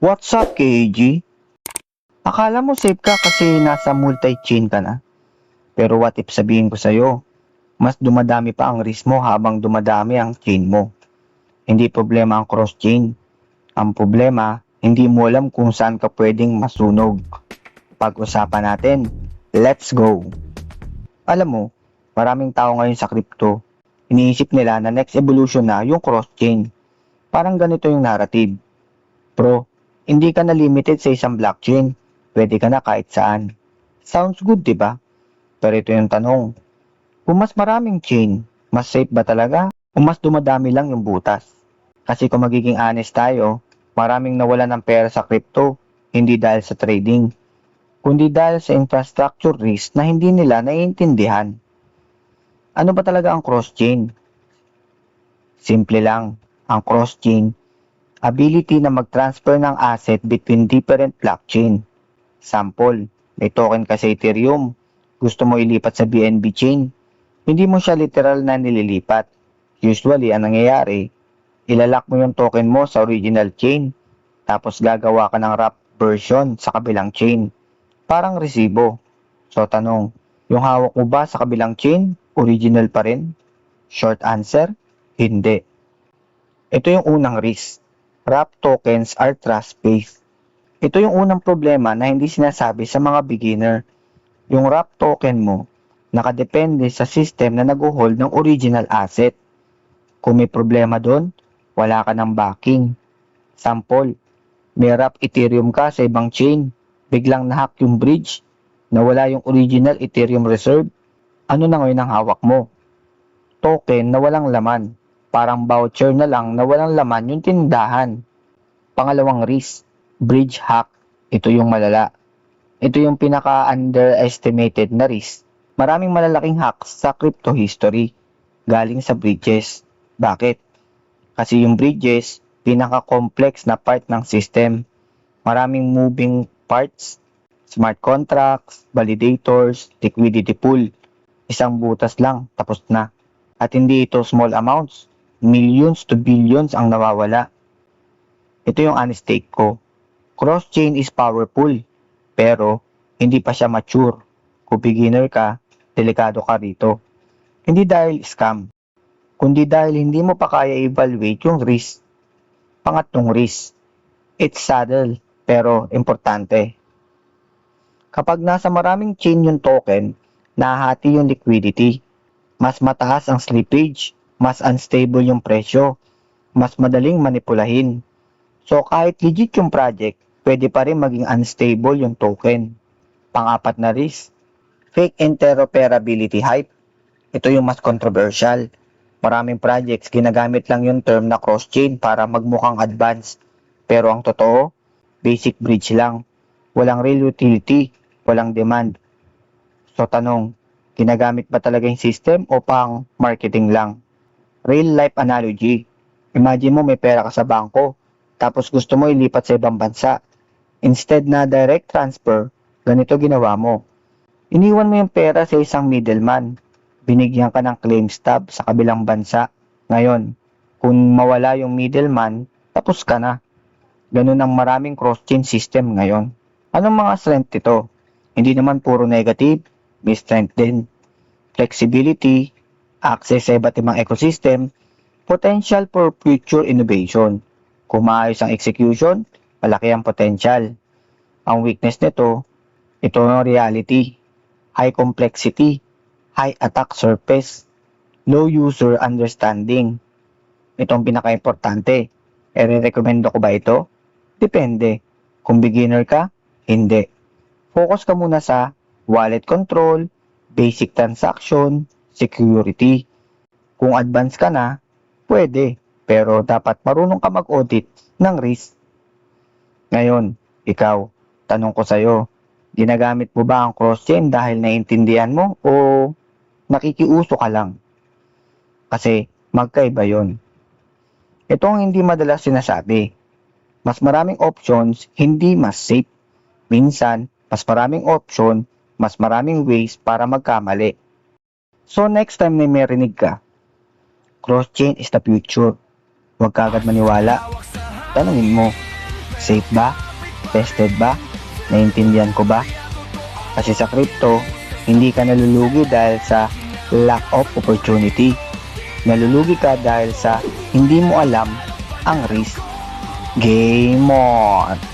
What's up, KG? Akala mo safe ka kasi nasa multi-chain ka na. Pero what if sabihin ko sa'yo, mas dumadami pa ang risk mo habang dumadami ang chain mo. Hindi problema ang cross-chain. Ang problema, hindi mo alam kung saan ka pwedeng masunog. Pag-usapan natin, let's go! Alam mo, maraming tao ngayon sa crypto, iniisip nila na next evolution na yung cross-chain. Parang ganito yung narrative. Bro, hindi ka na limited sa isang blockchain. Pwede ka na kahit saan. Sounds good, di ba? Pero ito yung tanong. Kung mas maraming chain, mas safe ba talaga? O mas dumadami lang yung butas? Kasi kung magiging honest tayo, maraming nawalan ng pera sa crypto, hindi dahil sa trading, kundi dahil sa infrastructure risk na hindi nila naiintindihan. Ano ba talaga ang cross-chain? Simple lang. Ang cross-chain, ability na mag-transfer ng asset between different blockchain. Sample, may token ka sa Ethereum, gusto mo ilipat sa BNB chain, hindi mo siya literal na nililipat. Usually, ang nangyayari, ilalak mo yung token mo sa original chain, tapos gagawa ka ng wrap version sa kabilang chain. Parang resibo. So tanong, yung hawak mo ba sa kabilang chain, original pa rin? Short answer, hindi. Ito yung unang risk. Wrap tokens are trust-based. Ito yung unang problema na hindi sinasabi sa mga beginner. Yung wrap token mo, nakadepende sa system na nag-hold ng original asset. Kung may problema doon, wala ka ng backing. Sample, may wrap Ethereum ka sa ibang chain, biglang nahack yung bridge, nawala yung original Ethereum reserve, ano na ngayon ang hawak mo? Token na walang laman, parang voucher na lang na walang laman yung tindahan. Pangalawang risk, bridge hack. Ito yung malala. Ito yung pinaka-underestimated na risk. Maraming malalaking hacks sa crypto history galing sa bridges. Bakit? Kasi yung bridges, pinaka-complex na part ng system. Maraming moving parts, smart contracts, validators, liquidity pool. Isang butas lang, tapos na. At hindi ito small amounts. Millions to billions ang nawawala. Ito yung honest take ko. Cross-chain is powerful, pero hindi pa siya mature. Kung beginner ka, delikado ka rito. Hindi dahil scam, kundi dahil hindi mo pa kaya evaluate yung risk. Pangatlong risk, it's subtle, pero importante. Kapag nasa maraming chain yung token, nahati yung liquidity. Mas mataas ang slippage, mas unstable yung presyo, mas madaling manipulahin. So kahit legit yung project, pwede pa rin maging unstable yung token. Pang-apat na risk, fake interoperability hype. Ito yung mas controversial. Maraming projects ginagamit lang yung term na cross-chain para magmukhang advanced. Pero ang totoo, basic bridge lang. Walang real utility, walang demand. So tanong, ginagamit ba talaga yung system o pang marketing lang? Real life analogy. Imagine mo may pera ka sa bangko, tapos gusto mo ilipat sa ibang bansa. Instead na direct transfer, ganito ginawa mo. Iniwan mo yung pera sa isang middleman. Binigyan ka ng claim stub sa kabilang bansa. Ngayon, kung mawala yung middleman, tapos ka na. Ganun ang maraming cross-chain system ngayon. Anong mga strength ito? Hindi naman puro negative, may strength din. Flexibility, access sa iba't ibang ecosystem, potential for future innovation. Kung maayos ang execution, malaki ang potential. Ang weakness nito, ito ang reality. High complexity, high attack surface, low user understanding. Ito ang pinaka-importante. Recommendo ko ba ito? Depende. Kung beginner ka, hindi. Focus ka muna sa wallet control, basic transaction, security. Kung advanced ka na, pwede. Pero dapat marunong ka mag-audit ng risk. Ngayon, ikaw, tanong ko sa'yo, ginagamit mo ba ang cross-chain dahil naiintindihan mo o nakikiuso ka lang? Kasi magkaiba yon. Ito ang hindi madalas sinasabi. Mas maraming options, hindi mas safe. Minsan, mas maraming option, mas maraming ways para magkamali. So next time na may rinig ka, cross-chain is the future. Huwag ka agad maniwala. Tanungin mo, Safe ba? Tested ba? Naintindihan ko ba? Kasi sa crypto, hindi ka nalulugi dahil sa lack of opportunity. Nalulugi ka dahil sa hindi mo alam ang risk. Game on!